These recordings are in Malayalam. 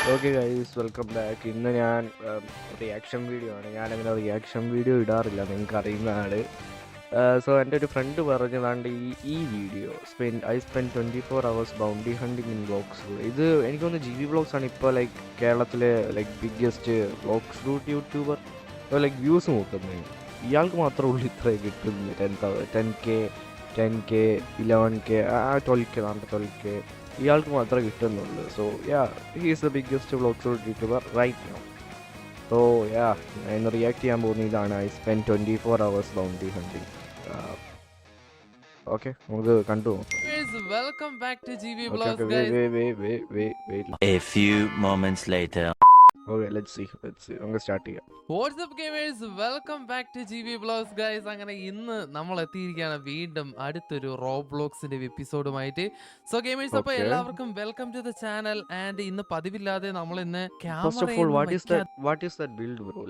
Okay guys, welcome back. ഇന്ന് ഞാൻ റിയാക്ഷൻ വീഡിയോ ആണ്. ഞാനങ്ങനെ റിയാക്ഷൻ വീഡിയോ ഇടാറില്ല, നിങ്ങൾക്ക് അറിയുന്നതാണ്. സോ എൻ്റെ ഒരു ഫ്രണ്ട് പറഞ്ഞതാണ്ട് ഈ video I spend 24 hours bounty hunting in Blox Fruit. ഇത് എനിക്ക് തോന്നുന്നു GB വ്ളോഗ്സ് ആണ് ഇപ്പോൾ കേരളത്തിലെ biggest Blox Fruit YouTuber. Views നോക്കുന്നത് ഇയാൾക്ക് മാത്രമേ ഉള്ളൂ ഇത്രയും കിട്ടുന്നത്. 10K 11K 12K 12K ഇയാൾക്ക് മാത്രമേ കിട്ടുന്നുള്ളൂ. So he is the biggest vlog YouTuber right now. So ഞാൻ റിയാക്ട് ചെയ്യാൻ പോകുന്ന ഇതാണ് I spend 24 hours bounty hunting. Okay, നമുക്ക് കണ്ടു നോക്കാം. Welcome back to GB Okay, Vlogs, wait, guys. wait. A few moments later. Okay, let's see. നമുക്ക് സ്റ്റാർട്ട് ചെയ്യാം. What's up, gamers? Welcome back to GB Vlogs, guys. അങ്ങനെ ഇന്ന് നമ്മൾ എത്തിയിരിക്കുകയാണ് വീണ്ടും അടുത്തൊരു റോബ്ലോക്സിന്റെ എപ്പിസോഡുമായിട്ട്. സോ ഗെയിമേഴ്സ്, അപ്പോൾ Okay. എല്ലാവർക്കും welcome to the channel. And ഇന്ന് പതിവില്ലാതെ നമ്മൾ ഇന്ന് First of all, what is that build, bro?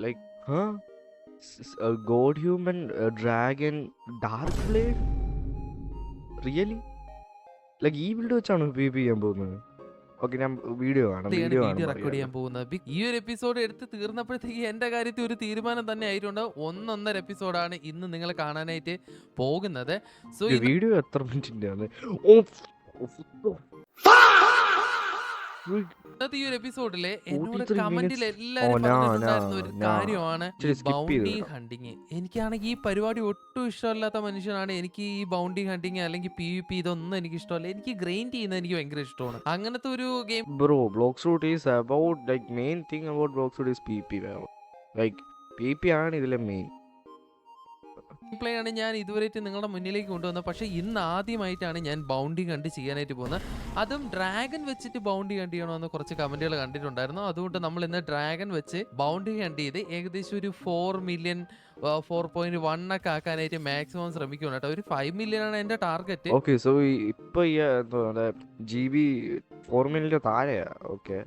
A god human, a dragon, dark blade? Really? ഈ ബിൽഡ് വെച്ചാണ് PvP ചെയ്യാൻ പോകുന്നത്? ഓക്കെ, ഞാൻ വീഡിയോ വീഡിയോ റെക്കോർഡ് ചെയ്യാൻ പോകുന്നത്. ഈ ഒരു എപ്പിസോഡ് എടുത്ത് തീർന്നപ്പോഴത്തേക്ക് എന്റെ കാര്യത്തിൽ ഒരു തീരുമാനം തന്നെ ആയിട്ടുണ്ട്. 1.5 എപ്പിസോഡാണ് ഇന്ന് നിങ്ങൾ കാണാനായിട്ട് പോകുന്നത്. സോ വീഡിയോ എത്ര മിനിറ്റിന്റെ? ഇന്നത്തെ ഈ ഒരു എപ്പിസോഡില് എന്നോട് കമന്റിൽ എല്ലാരും പറഞ്ഞിട്ടുണ്ടായിരുന്ന ഒരു കാര്യമാണ് ബൗണ്ടി ഹണ്ടിങ്. എനിക്കാണെങ്കിൽ ഈ പരിപാടി ഒട്ടും ഇഷ്ടമല്ലാത്ത മനുഷ്യനാണ്. എനിക്ക് ഈ ബൗണ്ടി ഹണ്ടിങ് അല്ലെങ്കിൽ PvP ഇതൊന്നും എനിക്ക് ഇഷ്ടമല്ല. എനിക്ക് ഗ്രൈൻഡ് ചെയ്യുന്നത് എനിക്ക് ഭയങ്കര ഇഷ്ടമാണ്. അങ്ങനത്തെ ഒരു game bro, Blox Fruit is about main thing about Blox Fruit is PvP. PvP ആണ് ഇതിലെ മെയിൻ പ്ലേ ആണ് ഞാൻ ഇതുവരെയായിട്ട് നിങ്ങളുടെ മുന്നിലേക്ക് കൊണ്ടുവന്നത്. പക്ഷേ ഇന്ന് ആദ്യമായിട്ടാണ് ഞാൻ ബൗണ്ടി കണ്ട് ചെയ്യാനായിട്ട് പോകുന്നത്. അതും ഡ്രാഗൺ വെച്ചിട്ട് ബൗണ്ടി കണ്ട് ചെയ്യണമെന്ന് കുറച്ച് കമന്റുകൾ കണ്ടിട്ടുണ്ടായിരുന്നു. അതുകൊണ്ട് നമ്മൾ ഇന്ന് ഡ്രാഗൺ വെച്ച് ബൗണ്ടി കണ്ട് ചെയ്ത് ഏകദേശം ഒരു 4 മില്യൺ 4.1 ഒക്കെ ആക്കാനായിട്ട് മാക്സിമം ശ്രമിക്കണം കേട്ടോ. ഒരു 5 മില്യൺ ആണ് എന്റെ ടാർഗറ്റ്. ഓക്കെ, സോ ഇപ്പൊ GB 4 മില്യൺ താഴെയാ. ഓക്കെ.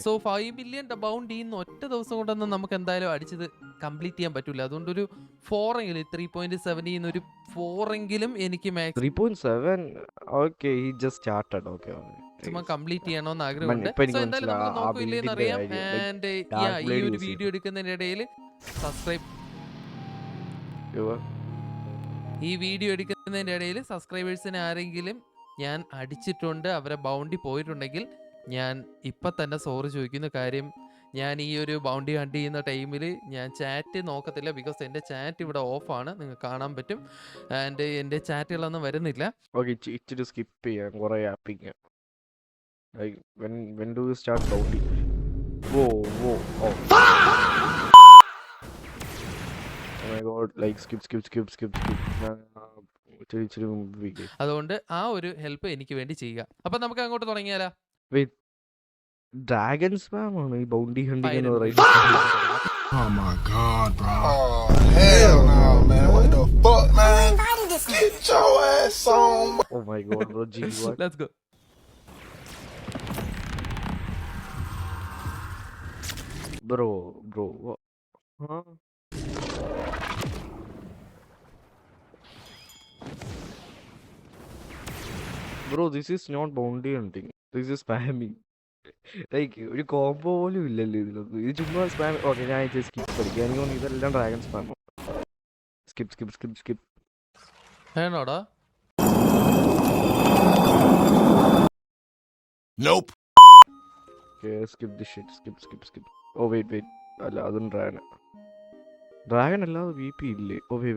സോ 5 മില്യൺ ബൗണ്ടി ഇന്ന് ഒറ്റ ദിവസം കൊണ്ടൊന്നും നമുക്ക് എന്തായാലും അടിച്ചത് കംപ്ലീറ്റ് ചെയ്യാൻ പറ്റില്ല. അതുകൊണ്ട് ഒരു 4 എങ്കിലും 3.7 ഒരു 4 എങ്കിലും എനിക്ക് maximum 3.7. Okay, he just started. Okay, complete ചെയ്യണമെന്ന് ആഗ്രഹമുണ്ട്. സോ എന്തായാലും നമ്മൾ നോക്കില്ലെന്ന് അറിയാം. ആൻഡ് ഈ ഒരു വീഡിയോ എടുക്കുന്നതിന്റെ ഇടയിൽ സബ്സ്ക്രൈബേഴ്സിന് ആരെങ്കിലും ഞാൻ അടിച്ചിട്ടുണ്ട്, അവരെ ബൗണ്ടി പോയിട്ടുണ്ടെങ്കിൽ ഞാൻ ഇപ്പം തന്നെ സോറി ചോദിക്കുന്ന. കാര്യം ഞാൻ ഈ ഒരു ബൗണ്ടി ഹണ്ട് ചെയ്യുന്ന ടൈമിൽ ഞാൻ ചാറ്റ് നോക്കത്തില്ല. ബിക്കോസ് എൻ്റെ ചാറ്റ് ഇവിടെ ഓഫാണ്, നിങ്ങൾക്ക് കാണാൻ പറ്റും. ആൻഡ് എൻ്റെ ചാറ്റുകളൊന്നും വരുന്നില്ല. ഇച്ചിരി സ്കിപ്പ് ചെയ്യാം, കുറെ ആപ്പിങ്. when do you start bounty? Whoa. Oh my god, skip. ഇച്ചിരി മുമ്പിലേക്ക്. അതുകൊണ്ട് ആ ഒരു ഹെൽപ്പ് എനിക്ക് വേണ്ടി ചെയ്യുക. അപ്പം നമുക്ക് അങ്ങോട്ട് തുടങ്ങിയാലോ? ഡ്രാഗൺ സ്പാം ആണ് ഈ ബൗണ്ടി ഹണ്ടിങ് എന്ന് പറയുന്നത്. Oh my god, bro. Oh hell no, man. What the fuck, man? Get your ass on. Oh my god, bro. What? Let's go. Bro. What? Huh? Bro, this is not bounty hunting. This is spamming. ഒരു കോംബോ പോലും ഇല്ലല്ലോ ഇതിലൊന്നും. ഇത് ചുമ്മാ സ്പാം. ഓക്കെ, ഞാൻ സ്കിപ്പ് പഠിക്കാം. എനിക്ക് തോന്നുന്നു ഇതെല്ലാം ഡ്രാഗൺ സ്പാം. സ്കിപ്പ്. വേണോടാ? Nope. Okay, skip this shit. Skip. Oh wait. അല്ല, അതും ഡ്രാഗൺ അല്ലാതെ VP ഇല്ലേ? ഓ വേ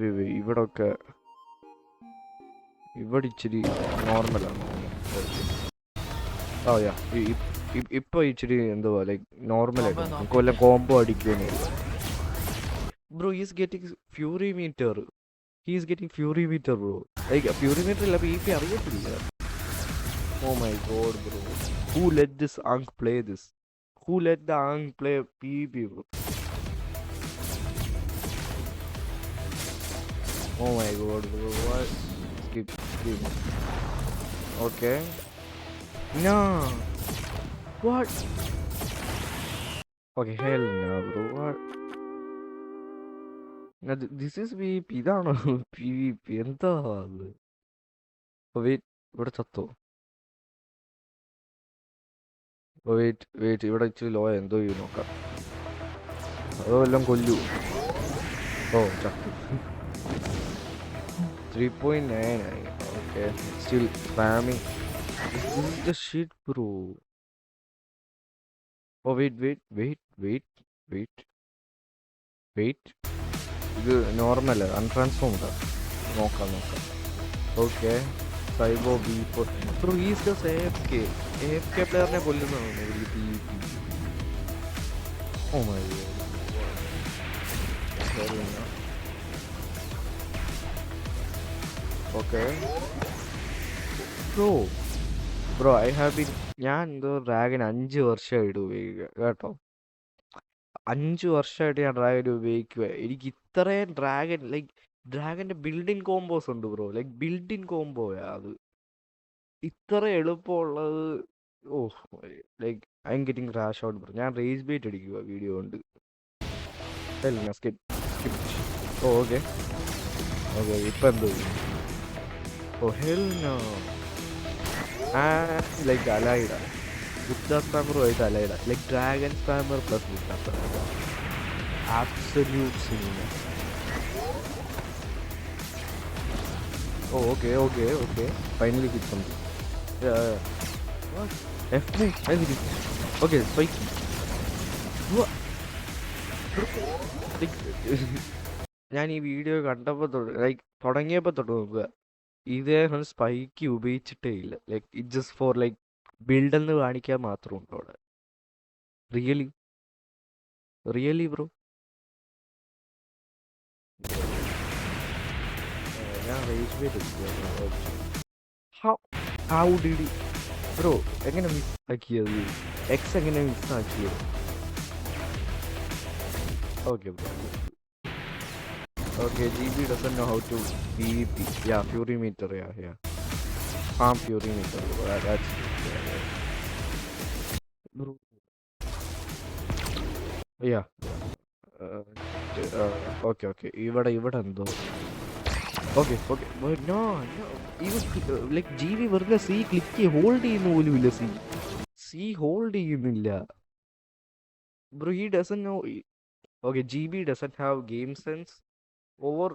ഇവിടെ ഇച്ചിരി നോർമലാണ്. ഇപ്പൊ ഇച്ചിരി എന്തുവാ നോർമലായിട്ട് നമുക്ക് വല്ല കോംബോ അടിക്കുകയാണ്. Bro, he's getting fury meter bro. Fury meter ഇല്ല, PvP അറിയത്തില്ല. Oh my god, bro. Who let this Ankh play this? Who let the Ankh play PvP, bro? Oh my god, bro. What? Skip. Okay. No. What? Okay, hell no, bro. What? Now, this is PvP. ഇതാണോ PvP? എന്താ അത്? Wait, ഇവിടെ ചത്തോ? വെയിറ്റ് ഇവിടെ ഇച്ചിരി ലോ എന്തോ ചെയ്യും നോക്കാം. അതോ എല്ലാം കൊല്ലു. ഓ ചത്തു. 3.9. Okay still spamming. This is the shit bro. Oh wait. ഇത് നോർമൽ അൺട്രാൻസ്ഫോംഡ് നോക്കാം. Okay cyborg B4 bro is just AFK പ്ലെയറിനെ കൊല്ലുന്നതാണ് ഒരു PvP. Oh my God. Okay bro I have been ഞാൻ എന്തോ ഡ്രാഗൺ 5 വർഷമായിട്ട് ഉപയോഗിക്കുക കേട്ടോ. 5 വർഷമായിട്ട് ഞാൻ ഡ്രാഗൺ ഉപയോഗിക്കുക. എനിക്ക് ഇത്രയും ഡ്രാഗൻ്റെ ബിൽഡിൻ കോംബോസ് ഉണ്ട് ബ്രോ. ബിൽഡിൻ കോംബോയാ അത് ഇത്ര എളുപ്പമുള്ളത്. Oh I am getting rash out bro. ഞാൻ റേസ് ബേറ്റ് അടിക്കുക വീഡിയോ കൊണ്ട്. ഓക്കെ ഇപ്പം എന്തോ ഹെൽ നോ. അലൈഡ ബുദ്ധ സ്പാമറുമായിട്ട് allied dragon spammer plus Buddha spammer absolute cinema. Okay finally kit something. Okay spiky. ഞാൻ ഈ വീഡിയോ കണ്ടപ്പോൾ തുടങ്ങിയപ്പോൾ തൊട്ട് നോക്കുക ഇതേ സ്പൈക്ക് ഉപയോഗിച്ചിട്ടേ ഇല്ല. ഇറ്റ് ജസ്റ്റ് ഫോർ ബിൽഡെന്ന് കാണിക്കാൻ മാത്രം ഉണ്ടോ അവിടെ. Really bro. ഞാൻ race bait how did bro എങ്ങനെ മിസ്സാക്കിയത്? എക്സ് എങ്ങനെ മിസ്സാക്കിയത്? Okay bro. Okay, GB doesn't know how to PvP. Yeah, Fury meter. Yeah. Farm Fury meter. That's bro. Yeah. Okay. ഇവിടെ എന്തോ. Okay. But no. Even GB വെറുതെ C ക്ലിക്ക് ഹോൾഡ് ചെയ്യുന്ന പോലും ഇല്ല. C ഹോൾഡ് ചെയ്യുന്നില്ല. Bro, he doesn't know. Okay, GB doesn't have game sense. Over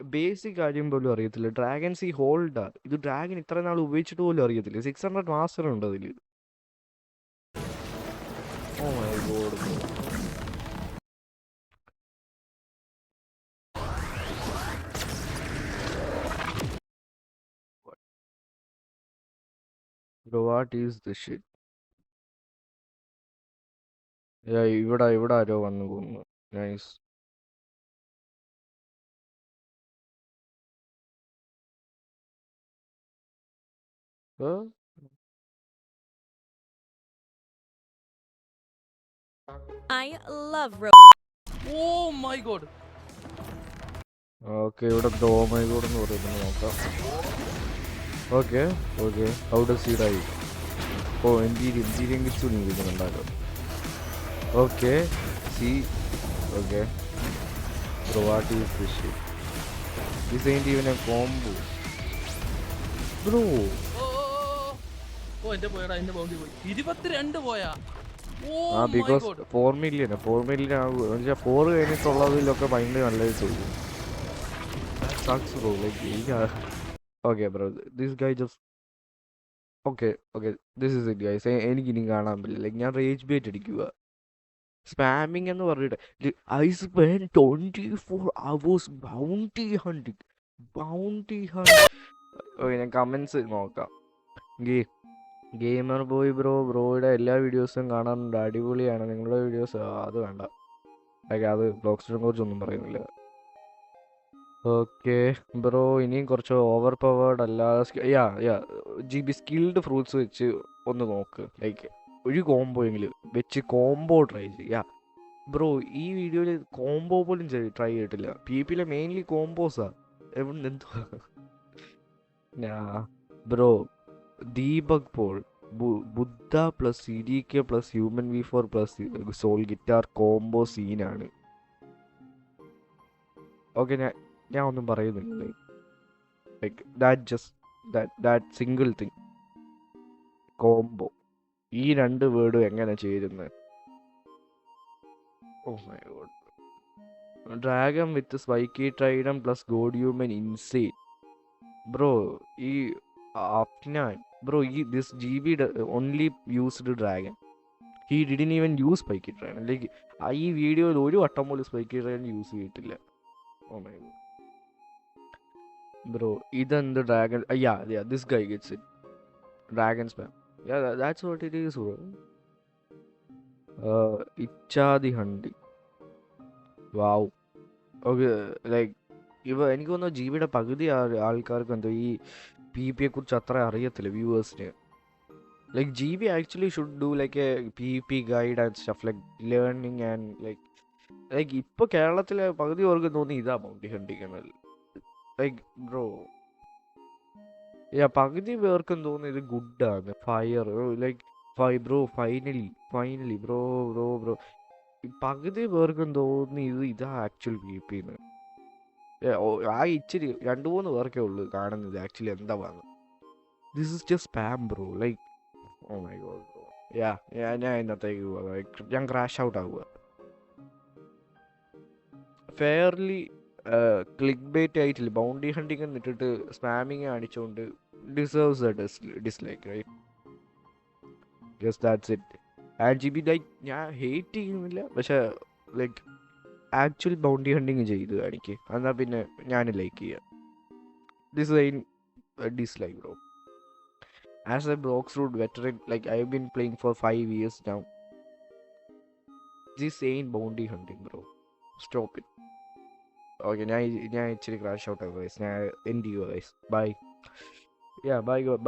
basic കാര്യം പോലും അറിയത്തില്ല. ഡ്രാഗൺ സി ഹോൾഡാ. ഇത് ഡ്രാഗൺ ഇത്ര നാൾ ഉപയോഗിച്ചിട്ട് പോലും അറിയത്തില്ല. 600 മാസ്റ്റർ ഉണ്ട് അതിൽ. Oh my God bro what is this shit? ഇവിടെ ആരോ വന്നു പോകുന്നു. Nice. I love Oh my god. Okay ഇവിടെ ഓ മൈ ഗോഡ് എന്ന് പറയുന്നത് നോക്കാം. Okay how does he die? Oh interior Kichu നിൽക്കുന്നുണ്ടാലോ. Okay see okay bro what is this shit? This ain't even a combo bro. എന്റെ പോയടാ, എന്റെ ബൗണ്ടി പോയി. 22 പോയാ. ബിക്കോസ് 4 മില്യൺ 4 കഴിഞ്ഞിട്ടുള്ളതിലൊക്കെ ഭയങ്കര നല്ലത് തോന്നും. Okay bro this guy just okay this is it guys. എനിക്കിനി കാണാൻ പറ്റില്ല. ഞാൻ റേജ് ബേറ്റ് അടിക്കുക. സ്പാമിങ് എന്ന് പറഞ്ഞിട്ട് I spend 24 hours bounty hunting. Okay ഞാൻ കമൻസ് നോക്കാം. ഗെയിമർ ബോയ് ബ്രോയുടെ എല്ലാ വീഡിയോസും കാണാറുണ്ട്. അടിപൊളിയാണ് നിങ്ങളുടെ വീഡിയോസ്. അത് വേണ്ട, അത് ബ്ലോഗ്സിനെ കുറിച്ചൊന്നും പറയുന്നില്ല. ഓക്കെ ബ്രോ ഇനിയും കുറച്ച് ഓവർ പവേർഡ് അല്ലാതെ GB സ്കിൽഡ് ഫ്രൂട്ട്സ് വെച്ച് ഒന്ന് നോക്ക്. ഒരു കോംബോ എങ്കിലും വെച്ച് കോംബോ ട്രൈ ചെയ്യാം ബ്രോ. ഈ വീഡിയോയിൽ കോംബോ പോലും ട്രൈ ചെയ്തിട്ടില്ല. PvPയിലെ മെയിൻലി കോംബോസാ. എവിടെ bro Deepak Paul Buddha plus CDK plus human V4 plus soul guitar combo സീനാണ്. ഓക്കെ ഞാൻ ഒന്നും പറയുന്നില്ല. ദാറ്റ് സിംഗിൾ തിങ് കോംബോ ഈ രണ്ട് വേർഡും എങ്ങനെ ചേരുന്നത്? Oh my God. Dragon with spiky trident plus God human insane. Bro ഈ Afnan bro this GB only used dragon. He didn't even use spiky trident. Like ഈ വീഡിയോയിൽ ഒരു വട്ടം പോലും സ്പൈക്കി ട്രൈഡൻ യൂസ് ചെയ്തിട്ടില്ല. ഓ മൈ ഗോഡ് ബ്രോ, ഇതെന്ത് dragon? This guy gets it. Dragon spam. That's what it is bro. ഇച്ചാതി ഹണ്ടി. വാവ്. ഓക്കെ, ലൈക്ക് എനിക്ക് തോന്നുന്നു ജീവിയുടെ പകുതി ആൾക്കാർക്ക് എന്തോ ഈ PvP കുറിച്ച് അത്ര അറിയത്തില്ല വ്യൂവേഴ്സിന്. Like GB actually should do like a PvP guide and stuff like learning and like ഇപ്പോൾ കേരളത്തിലെ പകുതി പേർക്ക് തോന്നി ഇതാ ബൗണ്ടി ഹണ്ടിക്കുന്നത്. ലൈക്ക് ബ്രോ പകുതി പേർക്കും തോന്നുന്നു ഇത് ഗുഡാണ്. Fire like bro finally bro പകുതി പേർക്കും തോന്നി ഇതാ ആക്ച്വൽ PvP എന്ന്. ആ ഇച്ചിരി 2-3 പേർക്കേ ഉള്ളൂ കാണുന്നത് ആക്ച്വലി എന്താ വന്ന്. This is just spam bro. Like oh my God bro. ഞാൻ ഇന്നത്തേക്ക് പോവാ. ഞാൻ ക്രാഷ് ഔട്ട് ആവുക. ഫെയർലി ക്ലിക്ക് ബേറ്റ് ആയിട്ടില്ല. ബൗണ്ടി ഹണ്ടിങ് എന്നിട്ടിട്ട് സ്പാമിങ് കാണിച്ചുകൊണ്ട് deserves a dislike right. Just that's it. And GB like ഞാൻ ഹേറ്റ് ചെയ്യുന്നില്ല, പക്ഷെ ലൈക്ക് ആക്ച്വൽ ബൗണ്ടി ഹണ്ടിങ് ചെയ്ത് കാണിക്ക്, എന്നാൽ പിന്നെ ഞാൻ ലൈക്ക് ചെയ്യാം. This I dislike bro. As a Broxroot veteran, like I've been playing for 5 years now. This ain't bounty hunting, bro. Stop it. Okay, ഞാൻ ഇച്ചിരി ക്രാഷ് ഔട്ട് ആവും guys. ഞാൻ end ചെയ്യുക guys. Bye.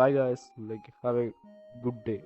Bye guys. Like have a good day.